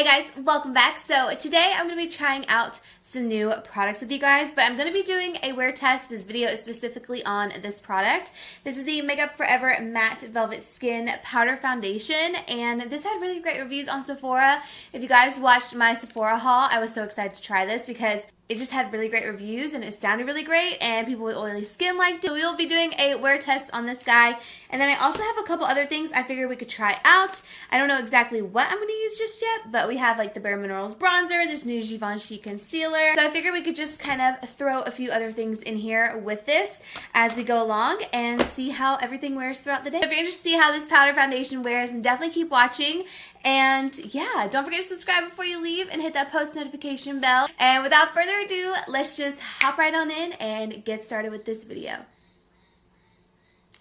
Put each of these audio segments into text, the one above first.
Hey guys, welcome back. So today I'm going to be trying out some new products with you guys, but I'm going to be doing a wear test. This video is specifically on this product. This is the Makeup Forever Matte Velvet Skin Powder Foundation, and this had really great reviews on Sephora. If you guys watched my Sephora haul, I was so excited to try this because it just had really great reviews and it sounded really great and people with oily skin liked it. So we will be doing a wear test on this guy. And then I also have a couple other things I figured we could try out. I don't know exactly what I'm going to use just yet, but we have like the Bare Minerals bronzer, this new Givenchy concealer. So I figured we could just kind of throw a few other things in here with this as we go along and see how everything wears throughout the day. If you're interested to see how this powder foundation wears, then definitely keep watching. And yeah, don't forget to subscribe before you leave and hit that post notification bell. And without further ado, let's just hop right on in and get started with this video.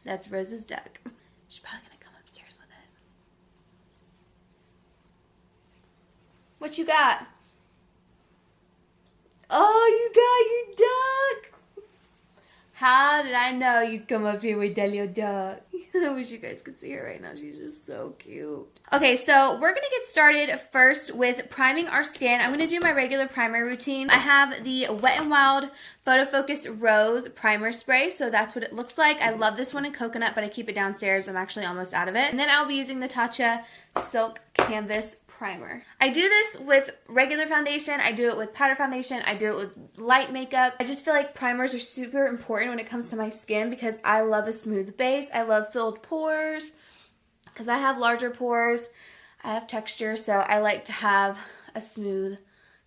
That's Rose's duck. She's probably gonna come upstairs with it. What you got? Oh, you got your duck! How did I know you'd come up here with that little duck? I wish you guys could see her right now. She's just so cute. Okay, so we're going to get started first with priming our skin. I'm going to do my regular primer routine. I have the Wet n Wild Photo Focus Rose Primer Spray, so that's what it looks like. I love this one in coconut, but I keep it downstairs. I'm actually almost out of it. And then I'll be using the Tatcha Silk Canvas Primer. I do this with regular foundation, I do it with powder foundation, I do it with light makeup. I just feel like primers are super important when it comes to my skin because I love a smooth base. I love filled pores because I have larger pores. I have texture, so I like to have a smooth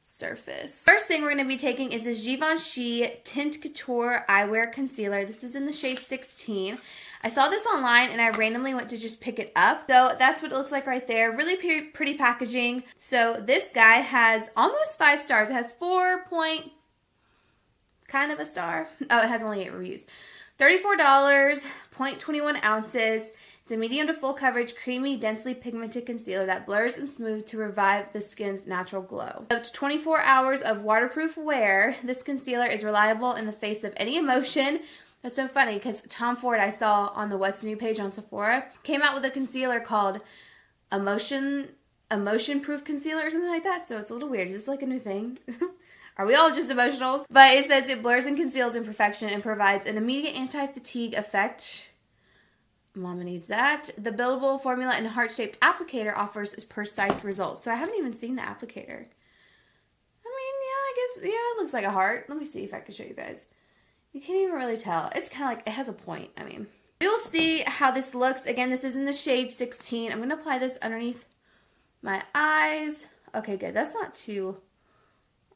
surface. First thing we're going to be taking is this Givenchy Tint Couture Eyewear Concealer. This is in the shade 16. I saw this online and I randomly went to just pick it up. So that's what it looks like right there. Really pretty packaging. So this guy has almost 5 stars. It has 4 point kind of a star. Oh, it has only 8 reviews. $34, 0.21 ounces. It's a medium to full coverage, creamy, densely pigmented concealer that blurs and smooths to revive the skin's natural glow. Up to 24 hours of waterproof wear, this concealer is reliable in the face of any emotion. That's so funny because Tom Ford, I saw on the What's New page on Sephora, came out with a concealer called Emotion Proof Concealer or something like that. So it's a little weird. Is this like a new thing? Are we all just emotional? But it says it blurs and conceals imperfection and provides an immediate anti-fatigue effect. Mama needs that. The buildable formula and heart-shaped applicator offers precise results. So I haven't even seen the applicator. I mean, yeah, I guess, yeah, it looks like a heart. Let me see if I can show you guys. You can't even really tell. It's kind of like, it has a point, I mean. We'll see how this looks. Again, this is in the shade 16. I'm going to apply this underneath my eyes. Okay, good. That's not too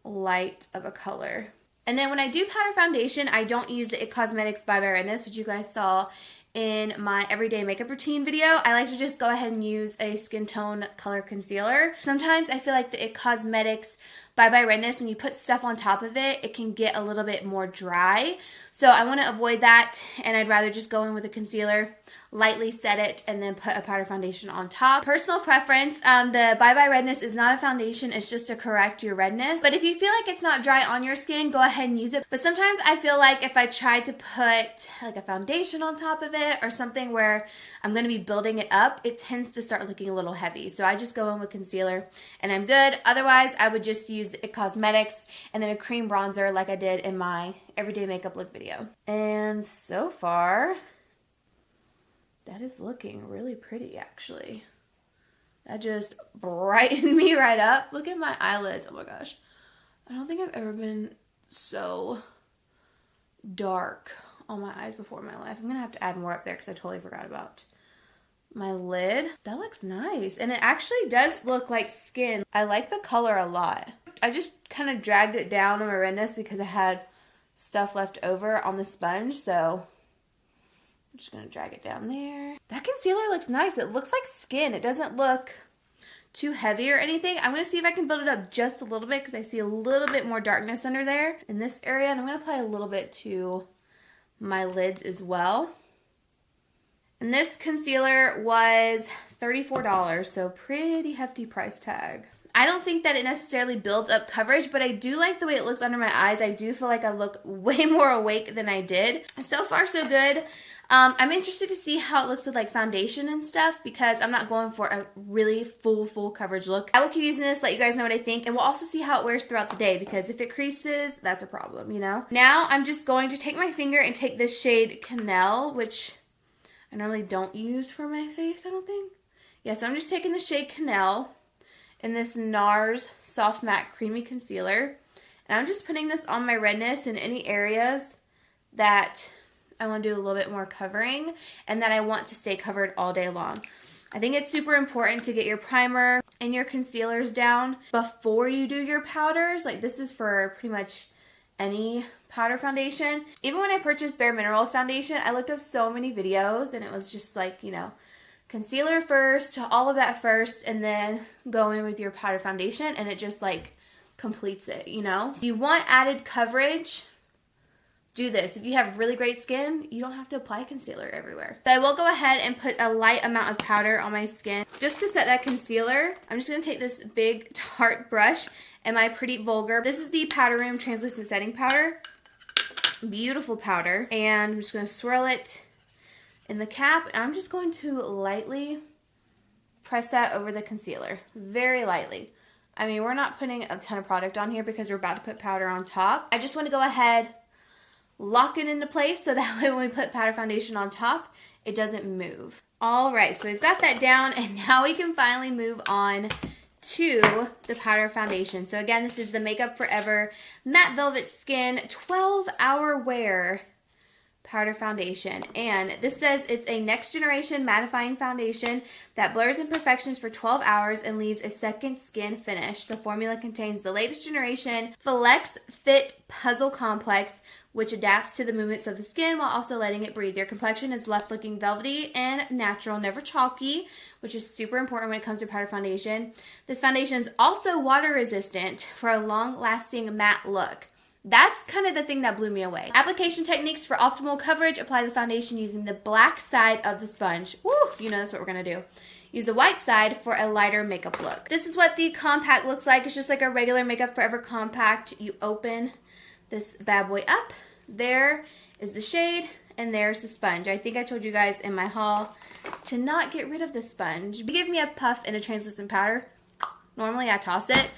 light of a color. And then when I do powder foundation, I don't use the IT Cosmetics Bye Bye Redness, which you guys saw in my everyday makeup routine video. I like to just go ahead and use a skin tone color concealer. Sometimes I feel like the IT Cosmetics Bye Bye Redness, when you put stuff on top of it, it can get a little bit more dry. So I want to avoid that, and I'd rather just go in with a concealer, lightly set it, and then put a powder foundation on top. Personal preference, the Bye Bye Redness is not a foundation, it's just to correct your redness. But if you feel like it's not dry on your skin, go ahead and use it. But sometimes I feel like if I tried to put like a foundation on top of it or something where I'm going to be building it up, it tends to start looking a little heavy. So I just go in with concealer and I'm good. Otherwise, I would just use the IT Cosmetics and then a cream bronzer like I did in my everyday makeup look video. And so far, that is looking really pretty, actually. That just brightened me right up. Look at my eyelids. Oh my gosh. I don't think I've ever been so dark on my eyes before in my life. I'm going to have to add more up there because I totally forgot about my lid. That looks nice. And it actually does look like skin. I like the color a lot. I just kind of dragged it down on my redness because I had stuff left over on the sponge, so I'm just going to drag it down there. That concealer looks nice. It looks like skin. It doesn't look too heavy or anything. I'm going to see if I can build it up just a little bit because I see a little bit more darkness under there in this area. And I'm going to apply a little bit to my lids as well. And this concealer was $34, so pretty hefty price tag. I don't think that it necessarily builds up coverage, but I do like the way it looks under my eyes. I do feel like I look way more awake than I did. So far, so good. I'm interested to see how it looks with like foundation and stuff because I'm not going for a really full coverage look. I will keep using this, let you guys know what I think, and we'll also see how it wears throughout the day because if it creases, that's a problem, you know? Now I'm just going to take my finger and take this shade Cannelle, which I normally don't use for my face, I don't think. Yeah, so I'm just taking the shade Cannelle in this NARS Soft Matte Creamy Concealer, and I'm just putting this on my redness in any areas that I want to do a little bit more covering and that I want to stay covered all day long. I think it's super important to get your primer and your concealers down before you do your powders. Like this is for pretty much any powder foundation. Even when I purchased Bare Minerals foundation, I looked up so many videos and it was just like, you know, concealer first, all of that first, and then go in with your powder foundation and it just like completes it, you know? So you want added coverage, do this. If you have really great skin, you don't have to apply concealer everywhere. But I will go ahead and put a light amount of powder on my skin. Just to set that concealer, I'm just going to take this big Tarte brush and my Pretty Vulgar. This is the Powder Room Translucent Setting Powder. Beautiful powder. And I'm just going to swirl it in the cap. And I'm just going to lightly press that over the concealer. Very lightly. I mean, we're not putting a ton of product on here because we're about to put powder on top. I just want to go ahead, lock it into place so that way when we put powder foundation on top, it doesn't move. All right, so we've got that down and now we can finally move on to the powder foundation. So again, this is the Makeup Forever Matte Velvet Skin 12-Hour Wear Powder Foundation. And this says it's a next generation mattifying foundation that blurs imperfections for 12 hours and leaves a second skin finish. The formula contains the latest generation Flex Fit Puzzle Complex, which adapts to the movements of the skin while also letting it breathe. Your complexion is left looking velvety and natural, never chalky, which is super important when it comes to powder foundation. This foundation is also water resistant for a long-lasting matte look. That's kind of the thing that blew me away. Application techniques for optimal coverage. Apply the foundation using the black side of the sponge. Woo, you know that's what we're going to do. Use the white side for a lighter makeup look. This is what the compact looks like. It's just like a regular Makeup Forever compact. You open this bad boy up. There is the shade, and there's the sponge. I think I told you guys in my haul to not get rid of the sponge. Give me a puff and a translucent powder. Normally I toss it,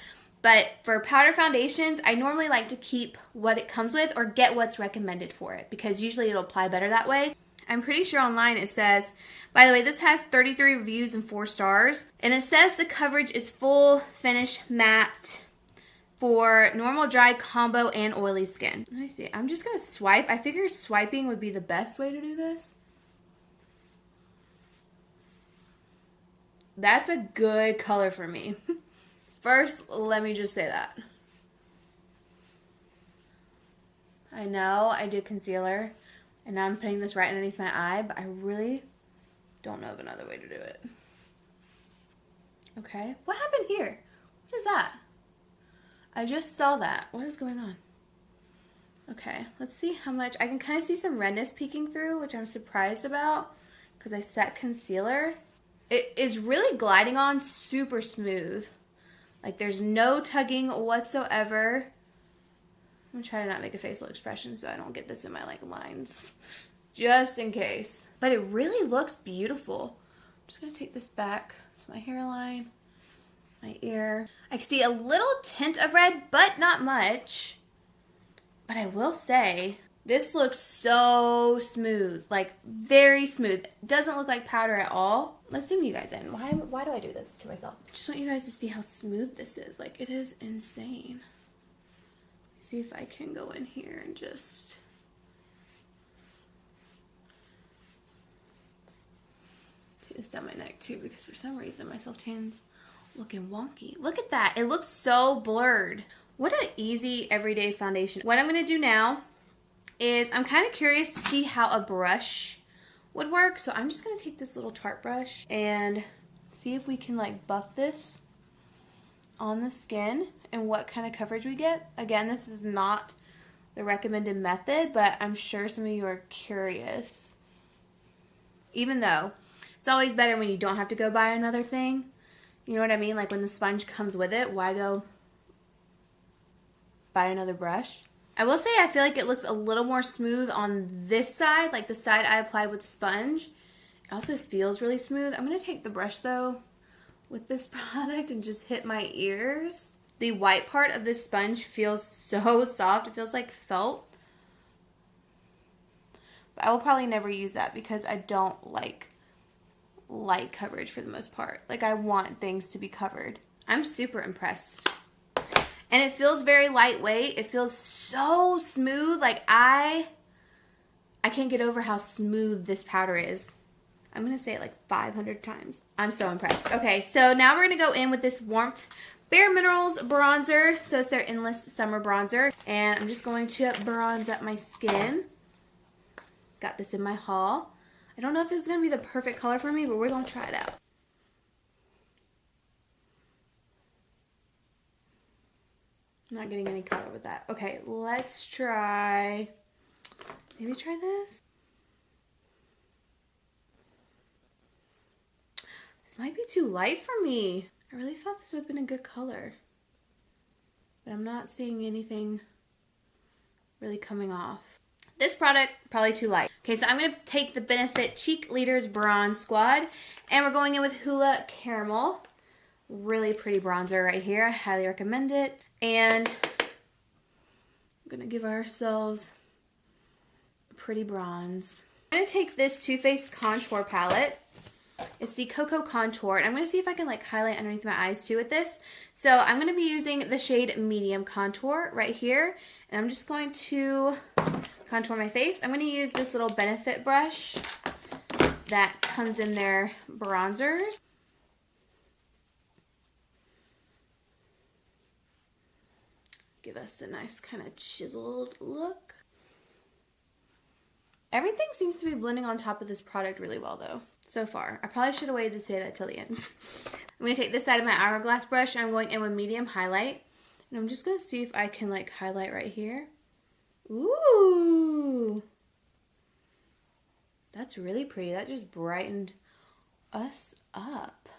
but for powder foundations, I normally like to keep what it comes with or get what's recommended for it because usually it'll apply better that way. I'm pretty sure online it says, by the way, this has 33 reviews and 4 stars, and it says the coverage is full, finish, matte, for normal, dry, combo, and oily skin. Let me see. I'm just going to swipe. I figured swiping would be the best way to do this. That's a good color for me. First, let me just say that. I know I did concealer, and now I'm putting this right underneath my eye, but I really don't know of another way to do it. Okay. What happened here? What is that? I just saw that. What is going on? Okay, let's see how much. I can kind of see some redness peeking through, which I'm surprised about because I set concealer. It is really gliding on super smooth. Like there's no tugging whatsoever. I'm going to try to not make a facial expression so I don't get this in my like lines. Just in case. But it really looks beautiful. I'm just going to take this back to my hairline. My ear. I can see a little tint of red, but not much. But I will say, this looks so smooth. Like, very smooth. Doesn't look like powder at all. Let's zoom you guys in. Why do I do this to myself? I just want you guys to see how smooth this is. Like, it is insane. See if I can go in here and just... take this down my neck, too, because for some reason my self-tan's looking wonky. Look at that. It looks so blurred. What an easy everyday foundation. What I'm going to do now is I'm kind of curious to see how a brush would work. So I'm just going to take this little Tarte brush and see if we can like buff this on the skin and what kind of coverage we get. Again, this is not the recommended method, but I'm sure some of you are curious. Even though it's always better when you don't have to go buy another thing. You know what I mean? Like when the sponge comes with it, why go buy another brush? I will say I feel like it looks a little more smooth on this side, like the side I applied with the sponge. It also feels really smooth. I'm going to take the brush though with this product and just hit my ears. The white part of this sponge feels so soft. It feels like felt. But I will probably never use that because I don't like light coverage for the most part. Like I want things to be covered. I'm super impressed. And it feels very lightweight. It feels so smooth. Like I can't get over how smooth this powder is. I'm going to say it like 500 times. I'm so impressed. Okay, so now we're going to go in with this Warmth Bare Minerals bronzer. So it's their Endless Summer Bronzer. And I'm just going to bronze up my skin. Got this in my haul. I don't know if this is going to be the perfect color for me, but we're going to try it out. I'm not getting any color with that. Okay, let's try, maybe try this. This might be too light for me. I really thought this would have been a good color. But I'm not seeing anything really coming off. This product, probably too light. Okay, so I'm going to take the Benefit Cheek Leaders Bronze Squad, and we're going in with Hoola Caramel. Really pretty bronzer right here. I highly recommend it. And I'm going to give ourselves a pretty bronze. I'm going to take this Too Faced Contour Palette. It's the Cocoa Contour. And I'm going to see if I can like highlight underneath my eyes too with this. So I'm going to be using the shade Medium Contour right here. And I'm just going to contour my face. I'm going to use this little Benefit brush that comes in their bronzers. Give us a nice kind of chiseled look. Everything seems to be blending on top of this product really well though, so far. I probably should have waited to say that till the end. I'm going to take this side of my hourglass brush and I'm going in with medium highlight. And I'm just going to see if I can like highlight right here. Ooh! That's really pretty. That just brightened us up.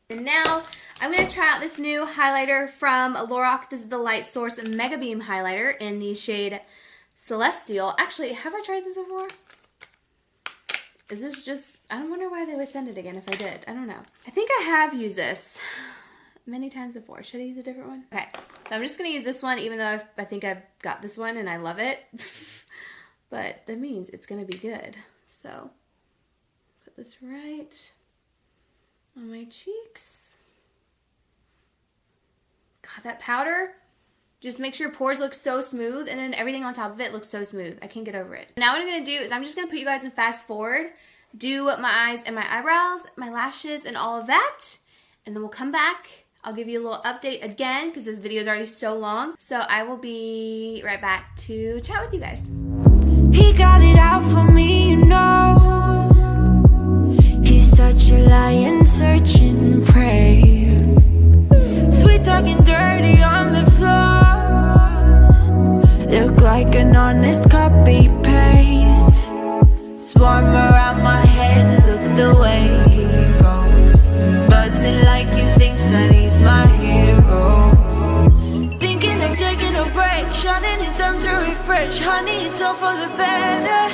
And now I'm going to try out this new highlighter from Lorac. This is the Light Source Mega Beam Highlighter in the shade Celestial. Actually, have I tried this before? Is this just... I don't wonder why they would send it again if I did. I don't know. I think I have used this many times before. Should I use a different one? Okay, so I'm just going to use this one even though I think I've got this one and I love it. But that means it's going to be good. So, put this right on my cheeks. God, that powder just makes your pores look so smooth, and then everything on top of it looks so smooth. I can't get over it. Now what I'm going to do is I'm just going to put you guys in fast forward, do my eyes and my eyebrows, my lashes, and all of that, and then we'll come back. I'll give you a little update again because this video is already so long. So I will be right back to chat with you guys. He got it out for me, you know. He's such a lion searching prey. Sweet talking dirty on the floor. Look like an honest copy paste. Swarm around my head, look the way he goes. Buzzing like he thinks that he's my hero. Thinking of taking a break, shutting it down to refresh. Honey, it's all for the better.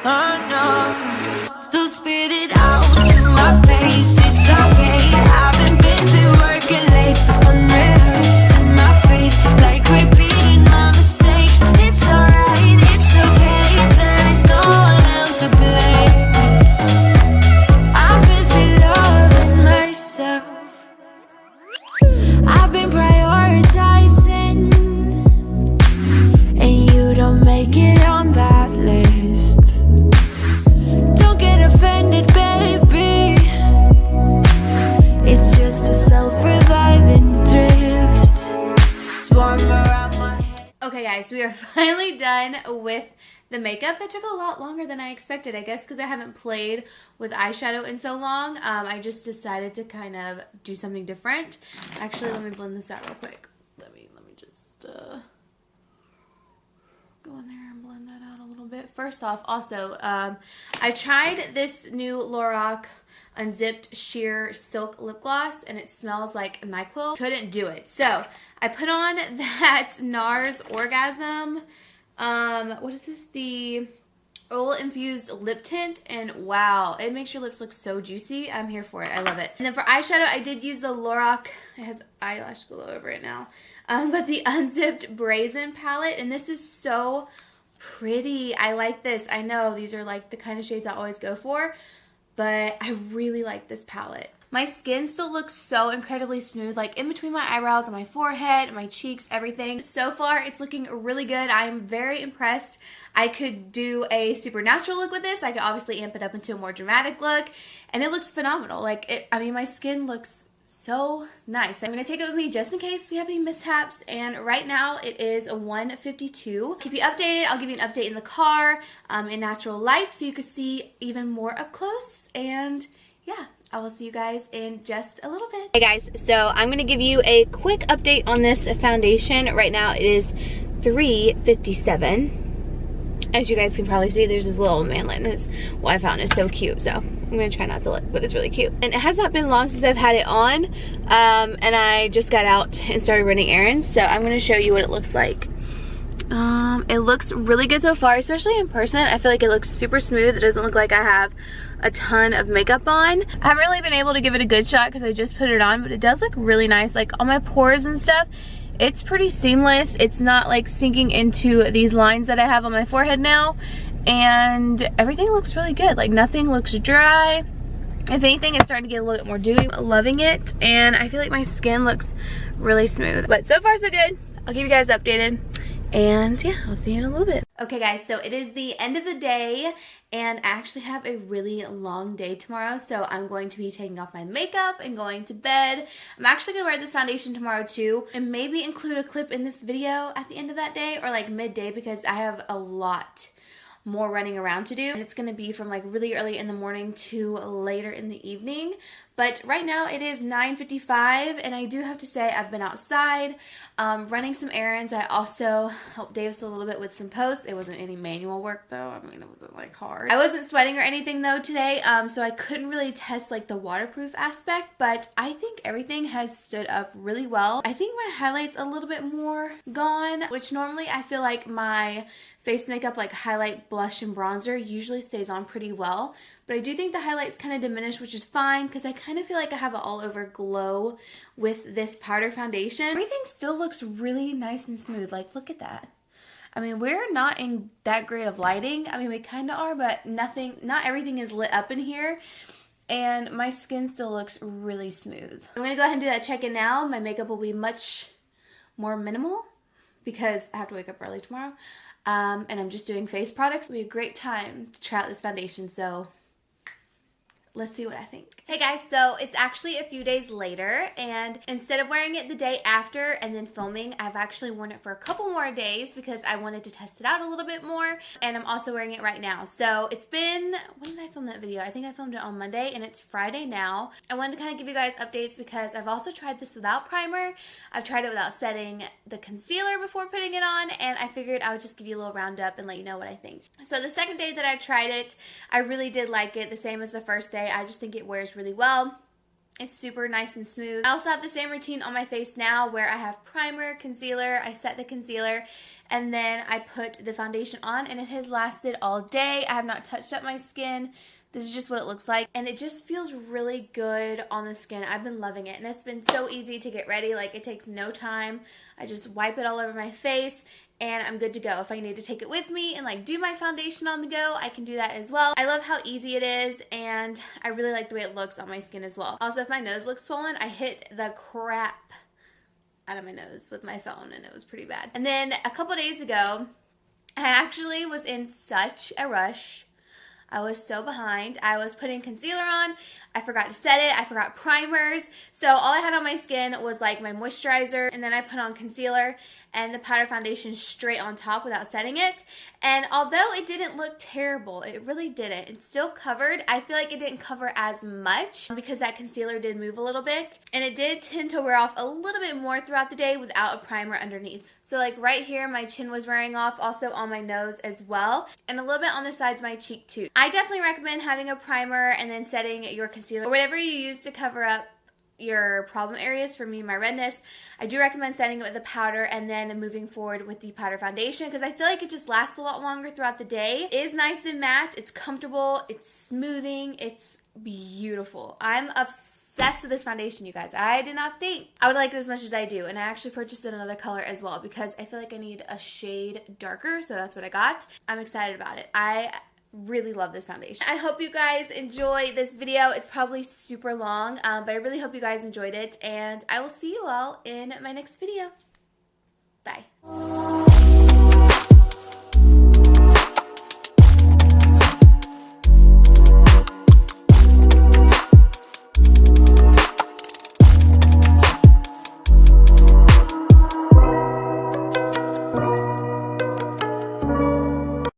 Oh no. So spit it out to my face, it's okay. I've been busy working late, unrehearsing my faith, like repeating my mistakes. It's alright, it's okay, there is no one else to blame. I'm busy loving myself. I've been prioritizing, and you don't make it on that list. Don't get offended, baby. It's just a self-reviving thrift. Swarm around my head. Okay guys, we are finally done with the makeup. That took a lot longer than I expected, I guess because I haven't played with eyeshadow in so long. I just decided to kind of do something different. Actually, let me blend this out real quick. Let me just go in there and blend that out a little bit. bit. First off, also, I tried this new Lorac Unzipped Sheer Silk Lip Gloss, and it smells like NyQuil. Couldn't do it. So, I put on that NARS Orgasm, what is this? The oil infused lip tint, and wow, it makes your lips look so juicy. I'm here for it. I love it. And then for eyeshadow, I did use the Lorac, it has eyelash glow over it now, but the Unzipped Brazen palette, and this is so pretty. I like this. I know these are like the kind of shades I always go for, but I really like this palette. My skin still looks so incredibly smooth, like in between my eyebrows, on my forehead, my cheeks, everything. So far, it's looking really good. I'm very impressed. I could do a super natural look with this. I could obviously amp it up into a more dramatic look, and it looks phenomenal. Like, I mean, my skin looks so nice. I'm going to take it with me just in case we have any mishaps, and right now it is a 1:52. Keep you updated. I'll give you an update in the car in natural light so you can see even more up close, and yeah, I will see you guys in just a little bit. Hey guys, so I'm going to give you a quick update on this foundation. Right now it is 3:57. As you guys can probably see, there's this little manlet, and his wife found is so cute, so I'm going to try not to look, but it's really cute. And it has not been long since I've had it on, and I just got out and started running errands, so I'm going to show you what it looks like. It looks really good so far, especially in person. I feel like it looks super smooth. It doesn't look like I have a ton of makeup on. I haven't really been able to give it a good shot because I just put it on, but it does look really nice. Like on my pores and stuff, it's pretty seamless. It's not like sinking into these lines that I have on my forehead now, and everything looks really good. Like nothing looks dry. If anything, it's starting to get a little bit more dewy. I'm loving it, and I feel like my skin looks really smooth. But so far so good. I'll keep you guys updated. And yeah, I'll see you in a little bit. Okay guys, so it is the end of the day, and I actually have a really long day tomorrow, so I'm going to be taking off my makeup and going to bed. I'm actually going to wear this foundation tomorrow too, and maybe include a clip in this video at the end of that day, or like midday, because I have a lot more running around to do, and it's going to be from like really early in the morning to later in the evening. But right now it is 9:55, and I do have to say I've been outside running some errands. I also helped Davis a little bit with some posts. It wasn't any manual work though. I mean, it wasn't like hard. I wasn't sweating or anything though today, so I couldn't really test like the waterproof aspect, but I think everything has stood up really well. I think my highlight's a little bit more gone, which normally I feel like my face makeup, like highlight, blush, and bronzer, usually stays on pretty well. But I do think the highlights kind of diminished, which is fine because I kind of feel like I have an all-over glow with this powder foundation. Everything still looks really nice and smooth. Like, look at that. I mean, we're not in that great of lighting. I mean, we kind of are, but not everything is lit up in here. And my skin still looks really smooth. I'm going to go ahead and do that check-in now. My makeup will be much more minimal because I have to wake up early tomorrow. And I'm just doing face products. It'll be a great time to try out this foundation, so let's see what I think. Hey guys, so it's actually a few days later, and instead of wearing it the day after and then filming, I've actually worn it for a couple more days because I wanted to test it out a little bit more, and I'm also wearing it right now. So it's been, when did I film that video? I think I filmed it on Monday, and it's Friday now. I wanted to kind of give you guys updates because I've also tried this without primer. I've tried it without setting the concealer before putting it on, and I figured I would just give you a little roundup and let you know what I think. So the second day that I tried it, I really did like it, the same as the first day. I just think it wears really well. It's super nice and smooth. I also have the same routine on my face now where I have primer, concealer, I set the concealer, and then I put the foundation on, and it has lasted all day. I have not touched up my skin. This is just what it looks like, and it just feels really good on the skin. I've been loving it, and it's been so easy to get ready. Like, it takes no time. I just wipe it all over my face, and I'm good to go. If I need to take it with me and like do my foundation on the go, I can do that as well. I love how easy it is, and I really like the way it looks on my skin as well. Also, if my nose looks swollen, I hit the crap out of my nose with my phone, and it was pretty bad. And then a couple days ago, I actually was in such a rush. I was so behind. I was putting concealer on. I forgot to set it. I forgot primers. So all I had on my skin was like my moisturizer, and then I put on concealer and the powder foundation straight on top without setting it. And although it didn't look terrible, it really didn't. It still covered. I feel like it didn't cover as much because that concealer did move a little bit. And it did tend to wear off a little bit more throughout the day without a primer underneath. So like right here, my chin was wearing off, also on my nose as well, and a little bit on the sides of my cheek too. I definitely recommend having a primer and then setting your concealer or whatever you use to cover up your problem areas. For me, my redness, I do recommend setting it with a powder and then moving forward with the powder foundation because I feel like it just lasts a lot longer throughout the day. It is nice and matte, it's comfortable, it's smoothing, it's beautiful. I'm obsessed with this foundation, you guys. I did not think I would like it as much as I do, and I actually purchased another color as well because I feel like I need a shade darker, so that's what I got. I'm excited about it. I really love this foundation. I hope you guys enjoy this video. It's probably super long, but I really hope you guys enjoyed it, and I will see you all in my next video. Bye.